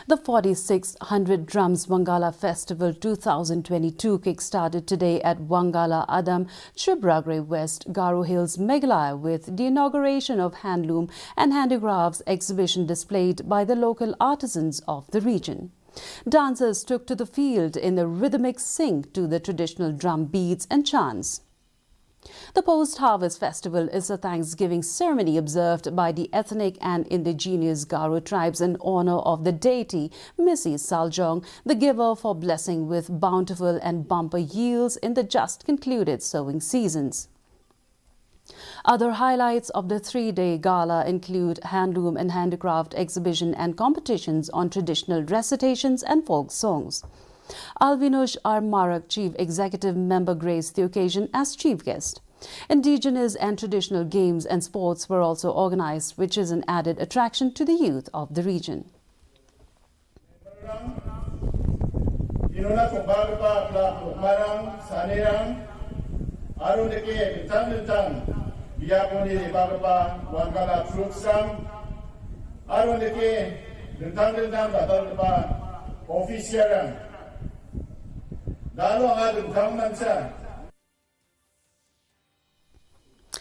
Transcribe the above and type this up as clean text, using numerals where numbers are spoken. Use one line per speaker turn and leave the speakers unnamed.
The 4600 Drums Wangala Festival 2022 kick-started today at Wangala Adam, Chibragre West, Garo Hills, Meghalaya with the inauguration of handloom and handicrafts exhibition displayed by the local artisans of the region. Dancers took to the field in a rhythmic sync to the traditional drum beats and chants. The post-harvest festival is a Thanksgiving ceremony observed by the ethnic and indigenous Garo tribes in honor of the deity Missy Saljong, the giver for blessing with bountiful and bumper yields in the just concluded sowing seasons. Other highlights of the three-day gala include handloom and handicraft exhibition and competitions on traditional recitations and folk songs. Alvinush R. Marak, Chief Executive Member, graced the occasion as chief guest. Indigenous and traditional games and sports were also organized, which is an added attraction to the youth of the region.
Official Dalo nga dugtang mansa